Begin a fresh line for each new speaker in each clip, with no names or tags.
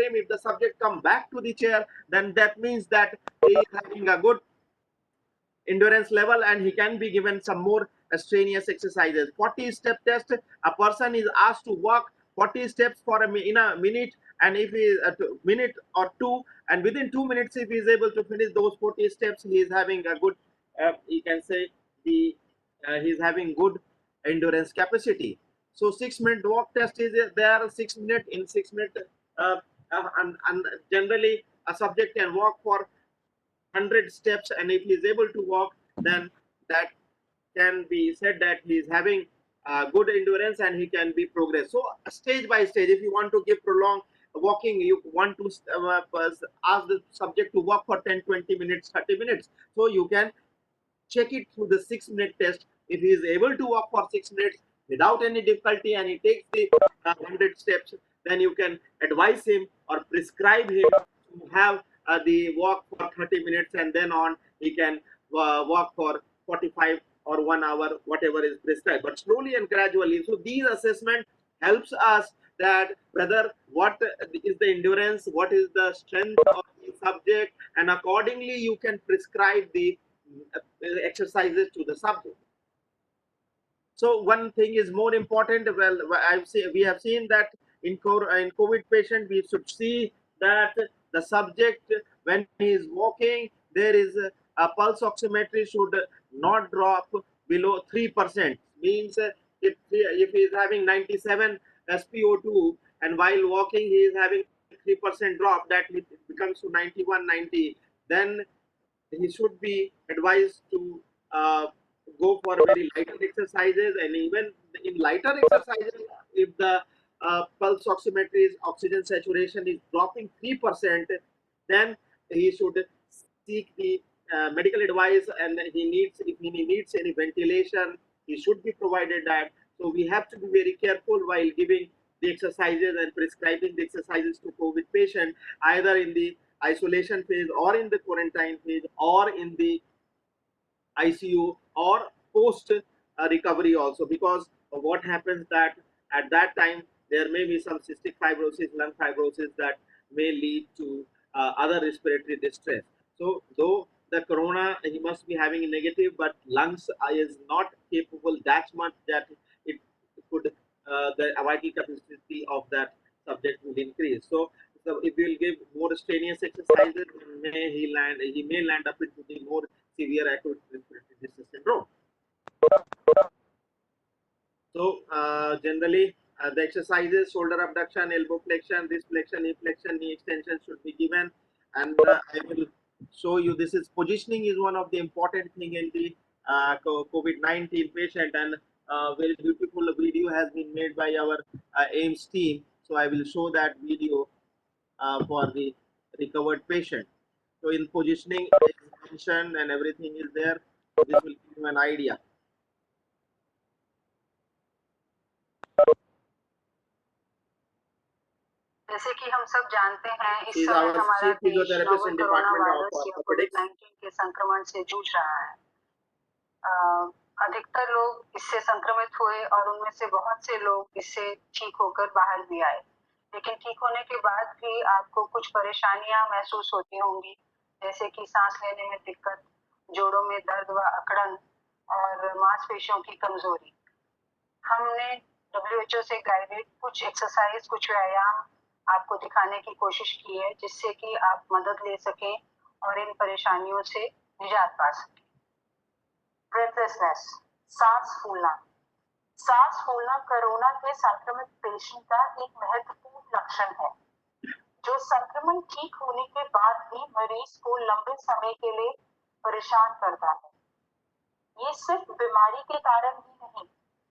him. If the subject come back to the chair, then that means that he is having a good endurance level and he can be given some more strenuous exercises. 40 step test, a person is asked to walk 40 steps for in a minute, and if he is a minute or two, and within 2 minutes if he is able to finish those 40 steps, he is having a good you can say the he is having good endurance capacity. So 6 minute walk test is there. 6 minutes, in 6 minutes and generally a subject can walk for 100 steps, and if he is able to walk, then that can be said that he is having good endurance and he can be progress. So stage by stage, if you want to give prolonged walking, you want to ask the subject to walk for 10, 20 minutes, 30 minutes, so you can check it through the 6 minute test. If he is able to walk for 6 minutes without any difficulty and he takes the 100 steps, then you can advise him or prescribe him to have the walk for 30 minutes, and then on he can walk for 45 or 1 hour, whatever is prescribed, but slowly and gradually. So these assessment helps us that whether what is the endurance, what is the strength of the subject, and accordingly you can prescribe the exercises to the subject. So one thing is more important. Well, we have seen that in COVID patient, we should see that the subject, when he is walking, there is a pulse oximetry should not drop below 3%. Means if he is having 97 SpO2 and while walking he is having 3% drop, that it becomes to 91, 90, then he should be advised to go for very lighter exercises. And even in lighter exercises, if the pulse oximetry oxygen saturation is dropping 3%, then he should seek the medical advice, and he needs, if he needs any ventilation, he should be provided that. So we have to be very careful while giving the exercises and prescribing the exercises to COVID patient, either in the isolation phase or in the quarantine phase or in the ICU or post recovery also, because what happens that at that time there may be some cystic fibrosis, lung fibrosis that may lead to other respiratory distress. So though the corona he must be having a negative, but lungs is not capable that much that it could the vital capacity of that subject will increase. So if we will give more strenuous exercises, he may land up into the more severe acute respiratory distress syndrome. So generally the exercises: shoulder abduction, elbow flexion, wrist flexion, knee flexion, knee extension should be given. And I will show you, this is positioning is one of the important thing in the COVID-19 patient, and very beautiful video has been made by our A.I.M.S team. So I will show that video for the recovered patient. So in positioning, extension and everything is there. So this will give you an idea.
जैसे कि हम सब जानते हैं, इस समय हमारा देश नोवेल कोरोना वायरस या कोविड-19 के संक्रमण से जूझ रहा है। अधिकतर लोग इससे संक्रमित हुए और उनमें से बहुत से लोग इससे ठीक होकर बाहर भी आए, लेकिन ठीक होने के बाद भी आपको कुछ परेशानियां महसूस होती होंगी, जैसे कि सांस लेने में दिक्कत, जोड़ों में दर्द व अकड़न और मांसपेशियों की कमजोरी। हमने WHO से गाइडेड कुछ एक्सरसाइज, कुछ व्यायाम आपको दिखाने की कोशिश की है, जिससे कि आप मदद ले सकें और इन परेशानियों से निजात पा सकें। ब्रेथलेसनेस, सांस फूलना। सांस फूलना कोरोना के संक्रमित पेशेंट का एक महत्वपूर्ण लक्षण है, जो संक्रमण ठीक होने के बाद भी मरीज को लंबे समय के लिए परेशान करता है। ये सिर्फ बीमारी के कारण ही नहीं,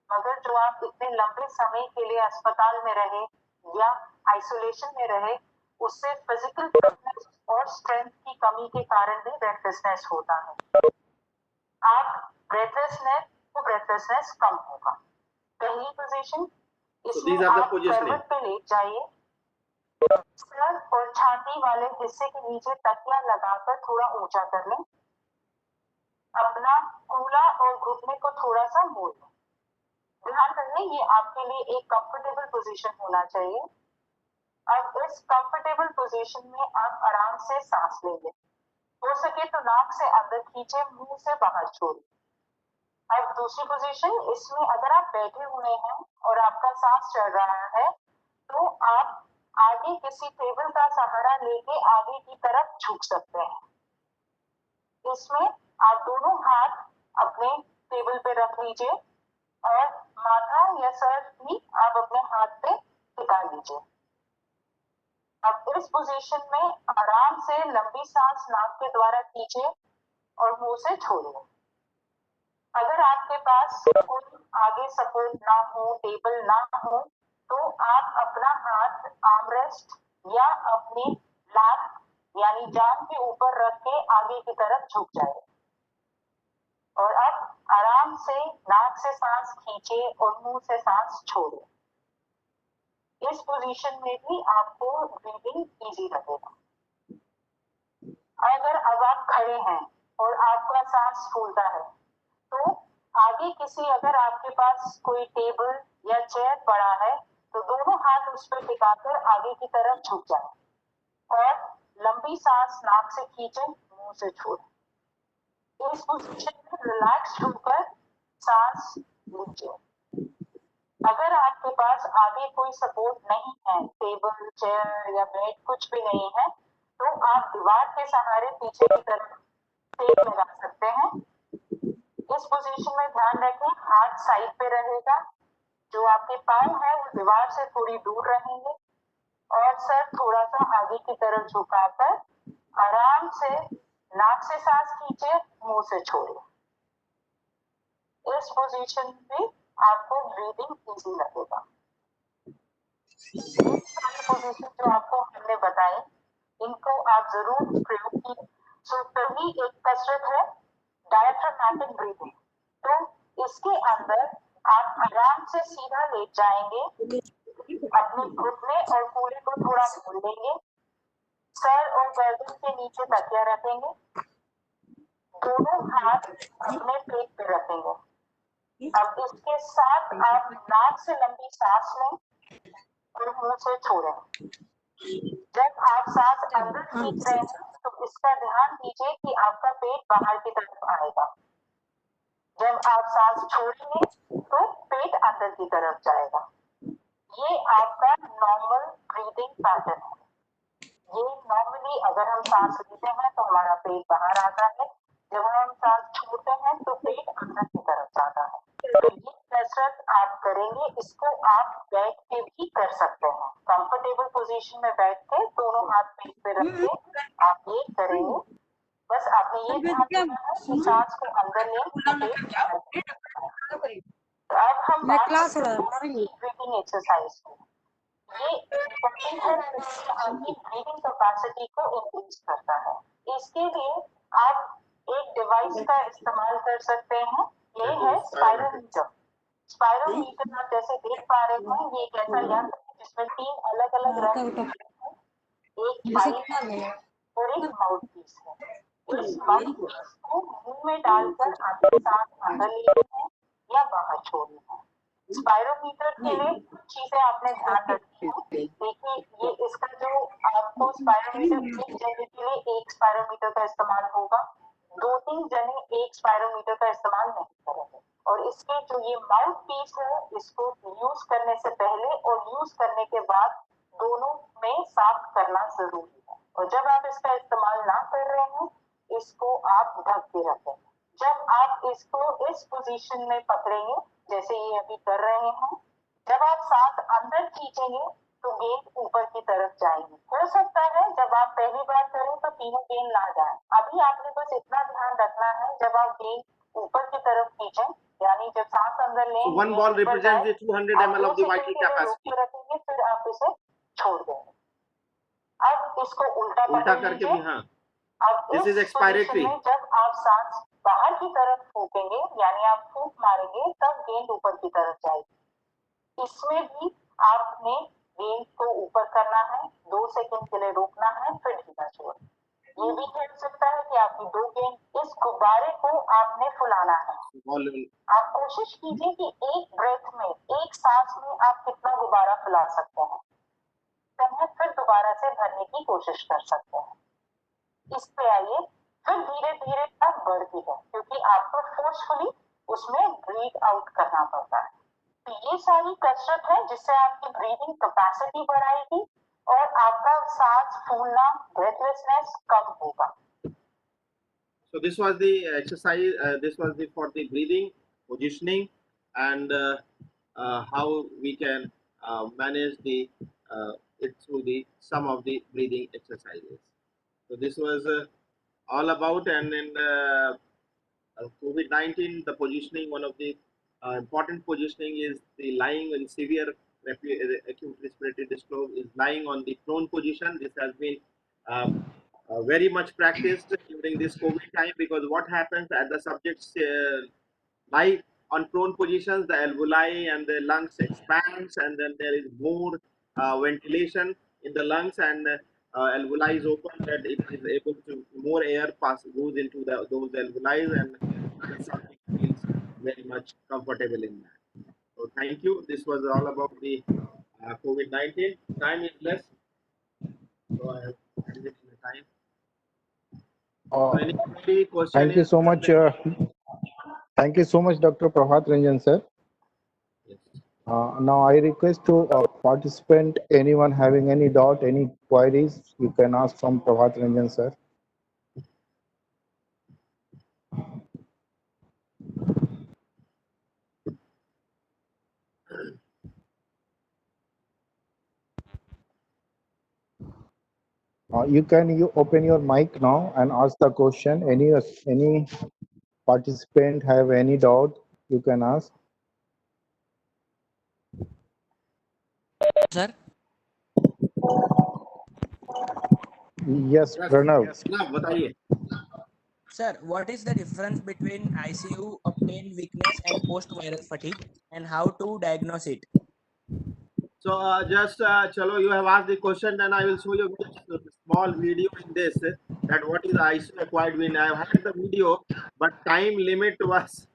मगर जो आप इतने लंबे समय के लिए अस्पताल में रहे या आइसोलेशन में रहे, उससे फिजिकल फिटनेस और स्ट्रेंथ की कमी के कारण भी ब्रेथलेसनेस होता है। आप ब्रेथलेसनेस कम होगा। पहली पोजीशन, इसमें आप करवट पे लेट जाइए, सर और छाती वाले हिस्से के नीचे तकिया लगाकर थोड़ा ऊंचा कर लें, अपना कूल्हा और घुटने को थोड़ा सा मोड़ लें। ध्यान रहे ये आपके लिए एक कंफर्टेबल पोजीशन होना चाहिए। अब इस कंफर्टेबल पोजीशन में आप आराम से सांस लेंगे, हो सके तो नाक से अंदर खींचे, मुंह से बाहर छोड़े। अब दूसरी पोजीशन, इसमें अगर आप बैठे हुए हैं और आपका सांस चल रहा है तो आप आगे किसी टेबल का सहारा लेके आगे की तरफ झुक सकते हैं। इसमें आप दोनों हाथ अपने टेबल पे रख लीजिए और माथा या सर भी आप अपने हाथ पे टिका लीजिए। अब इस पोजीशन में आराम से लंबी सांस नाक के द्वारा खींचिए और मुंह से छोड़िए। अगर आपके पास कोई आगे सपोर्ट ना हो, टेबल ना हो, तो आप अपना हाथ आर्मरेस्ट या अपनी लैप यानी जांघ के ऊपर रख के आगे की तरफ झुक जाए और अब आराम से नाक से सांस खींचे और मुंह से सांस छोड़े। इस पोजीशन में भी आपको ब्रीदिंग इजी लगेगा। अगर अब आप खड़े हैं और आपका सांस फूलता है तो आगे किसी, अगर आपके पास कोई टेबल या चेयर पड़ा है तो दोनों हाथ उस पर टिकाकर आगे की तरफ झुक जाएं और लंबी सांस नाक से खींचें, मुंह से छोड़ें। इस पोजीशन में रिलैक्स होकर सांस लीजिए। अगर आपके पास आगे कोई सपोर्ट नहीं है, टेबल, चेयर या बेड कुछ भी नहीं है, तो आप दीवार के सहारे पीछे की तरफ टेक लगा सकते हैं। इस पोजीशन में ध्यान रखें हाथ साइड पे रहेगा, जो आपके पांव है वो दीवार से थोड़ी दूर रहेंगे और सर थोड़ा सा आगे की तरफ झुकाकर आराम से नाक से सांस खींचे, मुंह से छोड़िए। इस पोजीशन में आपको ब्रीदिंग इजी लगेगा। ये सारी पोजीशन जो आपको हमने बताई, इनको आप जरूर प्रयोग कीजिए। सो पहली एक कसरत है डायफ्रामेटिक ब्रीदिंग। तो इसके अंदर आप आराम से सीधा लेट जाएंगे, अपने घुटने और कूल्हे को थोड़ा मोड़ लेंगे, सर और गर्दन के नीचे तकिया रखेंगे, दोनों हाथ अपने पेट पे रखेंगे। अब इसके साथ आप नाक से लंबी सांस लें और मुंह से छोड़ें। जब आप सांस अंदर खींच रहे हैं तो इसका ध्यान दीजिए कि आपका पेट बाहर की तरफ आएगा। जब आप सांस छोड़ेंगे तो पेट अंदर की तरफ जाएगा। ये आपका नॉर्मल ब्रीदिंग पैटर्न है। ये नॉर्मली अगर हम सांस लेते हैं तो हमारा पेट बाहर आता है, जब हम सांस छोड़ते हैं तो पेट अंदर की तरफ जाता है। तो ये कसरत आप करेंगे, इसको आप बैठ के भी कर सकते हैं। कंफर्टेबल पोजीशन में बैठ के दोनों हाथ पेट पे रख के आप ये करेंगे। बस आपने ये ध्यान रखना है कि सांस को अंदर लें, पेट बाहर निकालें। तो अब हम बात करते हैं ब्रीथिंग एक्सरसाइज की। ये इम्पोर्टेंट है क्योंकि आपकी ब्रीदिंग कैपेसिटी को इंक्रीज करता है। इसके लिए आप एक डिवाइस का इस्तेमाल कर सकते हैं, ये है स्पायरोमीटर। स्पायरोमीटर आप जैसे देख पा रहे हैं, ये एक ऐसा यंत्र है जिसमें 3 अलग अलग रंग हैं, एक पाइप और एक माउथ पीस है। इस माउथ पीस को मुंह में डालकर आपके सांस अंदर लेनी है या बाहर छोड़नी है। स्पायरोमीटर के लिए कुछ चीजें आपने ध्यान रखनी है। देखिए, ये इसका जो आपको स्पायरोमीटर, एक जने के लिए एक स्पायरोमीटर का इस्तेमाल होगा, 2-3 जने एक स्पायरोमीटर का इस्तेमाल नहीं करेंगे। और इसके जो ये माउथ पीस है, इसको यूज करने से पहले और यूज करने के बाद दोनों में साफ करना जरूरी है। और जब आप इसका इस्तेमाल ना कर रहे हैं, इसको आप ढक के रखें। जब आप इसको इस पोजीशन में पकड़ेंगे जैसे ये अभी कर रहे हैं, जब आप सांस अंदर खींचेंगे तो गेंद ऊपर की तरफ जाएंगे। हो सकता है जब आप पहली बार करें तो तीनों गेंद ना जाए। अभी आपने बस इतना ध्यान रखना है, जब आप गेंद ऊपर की तरफ खींचें, यानी जब सांस अंदर लें,
one ball represents the 200 ml of the vital capacity.
रखेंगे, फिर आप इसे छोड़ देंगे। अब इसको उल्टा
करके भी, हाँ,
अब
दिस इज
इस
एक्सपायरेटरी।
पोजीशन में जब आप सांस बाहर की तरफ फूकेंगे, यानी आप फूक मारेंगे, तब गेंद ऊपर की तरफ जाएगी। इसमें भी आपने गेंद को ऊपर करना है, 2 सेकंड के लिए रोकना है, फिर ढीला छोड़ना। ये भी हो सकता है कि आपकी 2 गेंद, इस गुब्बारे को आपने फुलाना है। आप कोशिश कीजिए कि एक ब्रेथ में, एक सांस में आप कितना गुब्बारा फुला सकते हैं। फिर दोबारा से भरने की कोशिश कर सकते हैं। इस पे आइए, फिर धीरे धीरे आप बढ़ती है क्योंकि आपको फोर्सफुली उसमें ब्रीथ आउट करना पड़ता है। तो ये सारी कसरत है जिससे आपकी ब्रीदिंग कैपेसिटी बढ़ाएगी और आपका सांस फूलना, ब्रेथलेसनेस कम होगा।
So this was the exercise. This was the for the breathing, positioning, and how we can manage the it through the some of the breathing exercises. So this was all about, and in COVID-19, the positioning, one of the important positioning is the lying in severe acute respiratory distress is lying on the prone position. This has been uh, very much practiced during this COVID time, because what happens as the subjects lie on prone positions, the alveoli and the lungs expands, and then there is more ventilation in the lungs, and alveoli is open, that it is able to more air pass goes into those alveoli, and the subject feels very much comfortable in that. So thank you. This was all about the COVID-19. Time is less, so I have ended the time. So any question
Thank you
is
so much. Thank you so much, Dr. Prabhar Ranjan, sir.
yes.
Now I request to participant, anyone having any doubt, any queries, you can ask from Prabhar Ranjan, sir. You open your mic now and ask the question. Any participant have any doubt, you can ask.
Sir,
Yes, Pranav.
Pranav, बताइए.
sir, what is the difference between ICU of pain weakness and post-viral fatigue, and how to diagnose it?
So just chalo, you have asked the question, then I will show you a small video in this that what is ISO acquired win. I have had the video, but time limit was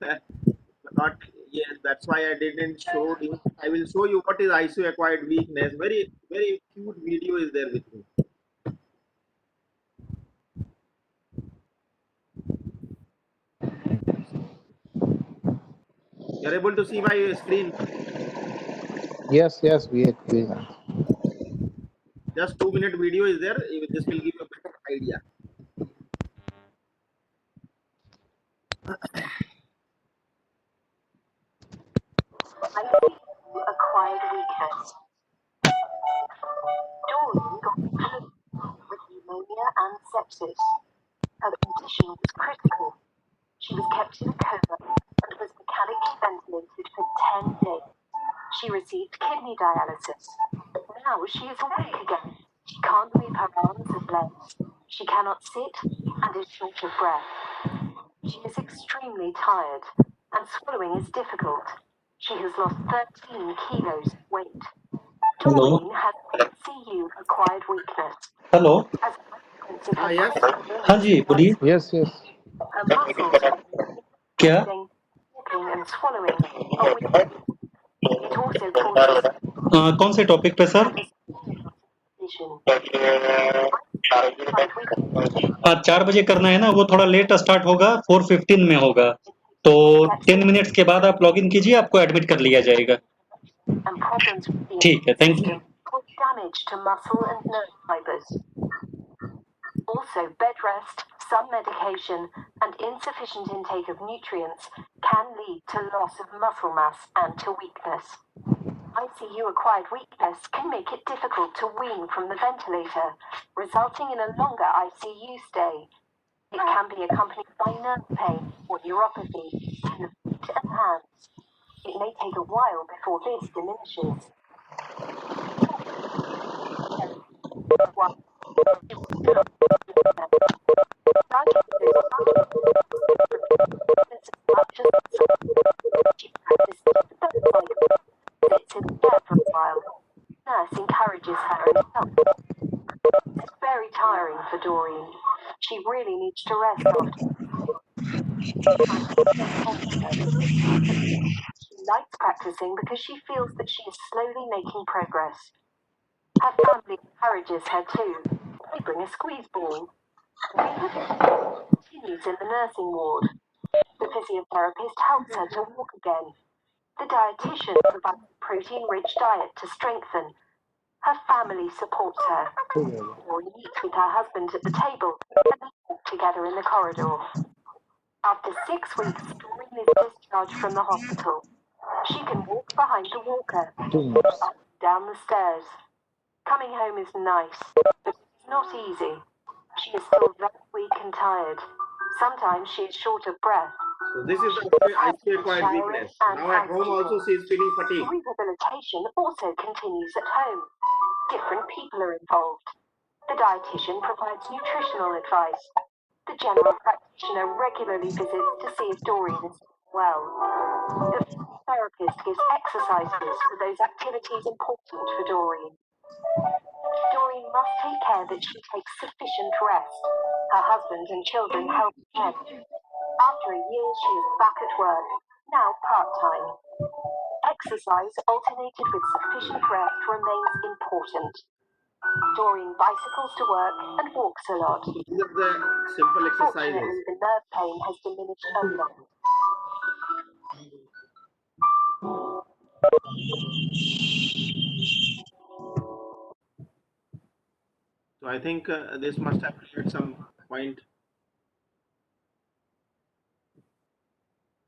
not. Yes, that's why I didn't show you. I will show you what is ISO acquired weakness. Very cute video is there with me. You're able to see my screen.
Yes, we agree.
Just 2 minute video is there. This will give you a better idea.
Acquired weakness. Dawn got flu with pneumonia and sepsis. Her condition was critical. She was kept in a coma and was mechanically ventilated for 10 days. She received kidney dialysis. Now she is awake again. She can't move her arms and legs. She cannot sit and is short of breath. She is extremely tired and swallowing is difficult. She has lost 13 kilos of weight.
Hello.
Doreen has ICU acquired weakness.
Hello
As a consequence of her
Yes.
chronic
हाँ जी बोलिए
Yes.
her muscles,
क्या
breathing, walking and swallowing are weak. It also causes
कौन से topic पे sir
and is vision. Acquired weakness
हाँ 4 बजे करना है ना वो थोड़ा लेट स्टार्ट होगा 4:15 में होगा तो 10 मिनट्स के बाद आप लॉगिन कीजिए आपको एडमिट कर लिया जाएगा
and problems with the
ठीक है
immune
thank you
system cause damage to muscle and nerve fibers. Also, bed rest, some medication, and insufficient intake of nutrients can lead to loss of muscle mass and to weakness. ICU acquired weakness can make it difficult to wean from the ventilator, resulting in a longer ICU stay. It can be accompanied by nerve pain or neuropathy in the feet and hands. It may take a while before this diminishes. She practices the bedside, sits in the chair for a while. Nurse encourages her and helps. It's very tiring for Doreen. She really needs to rest after. She likes practicing because she feels that she is slowly making progress. Her family encourages her too. They bring a squeeze ball. Rehabilitation continues in the nursing ward. The physiotherapist helps her to walk again. The dietitian provides a protein-rich diet to strengthen. Her family supports her. Rory meets with her husband at the table and they walk together in the corridor. After 6 weeks, Doreen is discharged from the hospital. She can walk behind the walker, up and down the stairs. Coming home is nice, but it's not easy. She is still very weak and tired. Sometimes she is short of breath.
So this is the ICU-acquired weakness. Now at home also she is feeling fatigue.
Rehabilitation also continues at home. Different people are involved. The dietitian provides nutritional advice. The general practitioner regularly visits to see if Doreen is well. The therapist gives exercises for those activities important for Doreen. Doreen must take care that she takes sufficient rest. Her husband and children help her. After a year, she is back at work, now part-time. Exercise alternated with sufficient rest remains important. Doreen bicycles to work and walks a lot.
These are the simple exercises.
Fortunately, the nerve pain has diminished a lot.
So I think this must have cleared some point.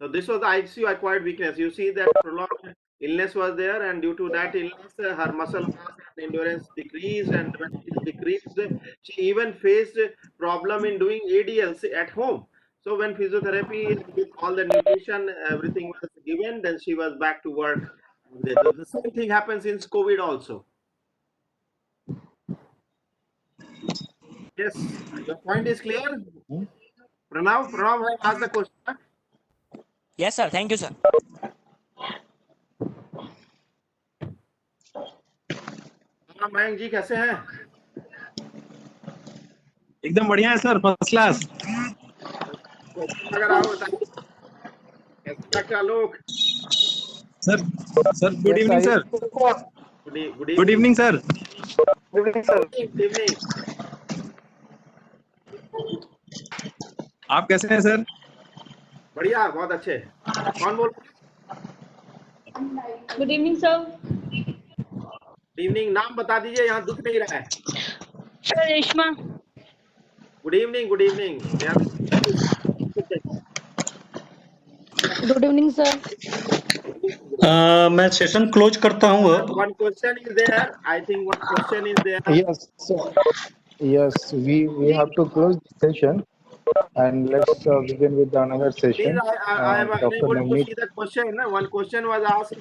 So this was the ICU acquired weakness. You see that prolonged illness was there, and due to that illness, her muscle mass and endurance decreased. And when it decreased, she even faced problem in doing ADLs at home. So when physiotherapy with all the nutrition, everything was given, then she was back to work. The same thing happens in COVID also. Yes, your point is clear. Pranav has asked the question.
Yes, sir. Thank you, sir.
Mayank ji कैसे हैं?
एकदम बढ़िया है sir, first class.
अगर आओ बताइए कैसे doctor Alok?
Sir good evening sir.
Good
evening sir.
Good evening.
आप कैसे हैं सर?
बढ़िया, बहुत अच्छे। कौन बोल रहे हैं?
Good evening sir.
Good evening, नाम बता दीजिए, यहाँ दिख नहीं रहा है।
Sir Reshma.
Good evening, good evening.
Good evening sir.
मैं सेशन क्लोज करता हूँ अब।
One question is there. I think one question is there.
Yes, sir. Yes, we have to close the session and let's begin with another
Please,
session.
I am
Dr.
unable to
Navneet.
see the question. One question was asked.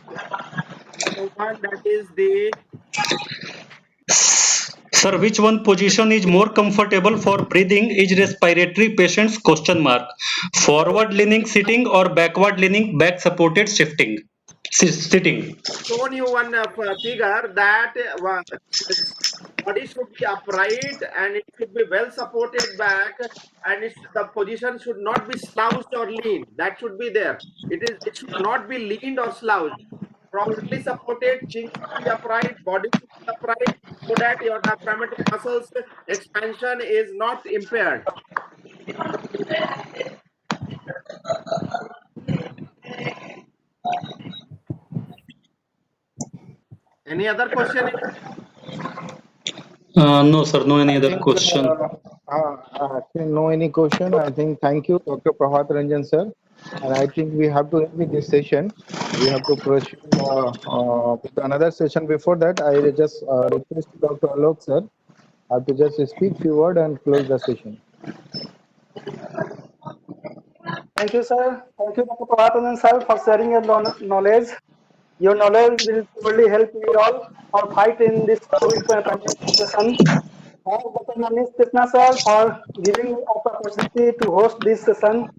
One that is the.
Sir, which one position is more comfortable for breathing is respiratory patients? Question mark. Forward leaning sitting or backward leaning back supported shifting sitting.
Shown you one figure that body should be upright and it should be well supported back, and the position should not be slouched or lean. That should be there. It should not be leaned or slouched. Properly supported, chin should be upright, body should be upright, so that your diaphragmatic muscles expansion is not impaired. Any other question?
No, sir, no any
I
other
think,
question.
actually, no any question. I think thank you, Dr. Prabhar Ranjan, sir. And I think we have to end with this session. We have to proceed with another session. Before that, I just request Dr. Alok, sir, to just speak few word and close the session.
Thank you, sir. Thank you, Dr. Prabhatanan, sir, for sharing your knowledge. Your knowledge will surely help me all or fight in this COVID pandemic situation. Thank Dr. Navneet Krishna, sir, for giving me opportunity to host this session.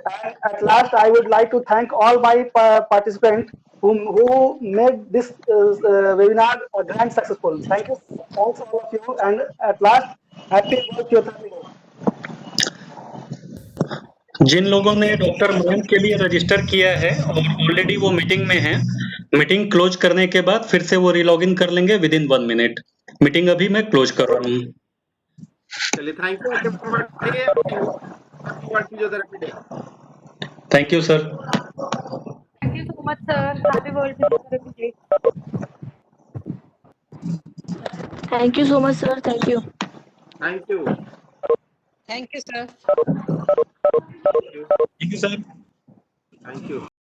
And at last, I would like to thank all my participants who made this webinar grand successful. Thank you. Thanks all of you. And at last, happy World Physiotherapy Day.
जिन लोगों ने doctor Mayank के लिए register किया है और already वो meeting में हैं, मीटिंग क्लोज करने के बाद फिर से वो रीलॉगिन कर लेंगे विद इन 1 मिनट। मीटिंग अभी मैं क्लोज कर रहा हूँ।
चलिए, thank you everybody, happy physiotherapy day.
Thank you sir.
Thank you so much, sir. Happy World Physiotherapy Day.
Thank you so much, sir. Thank you.
Thank you.
Thank you, sir.
Thank you.
Thank you, sir.
Thank you.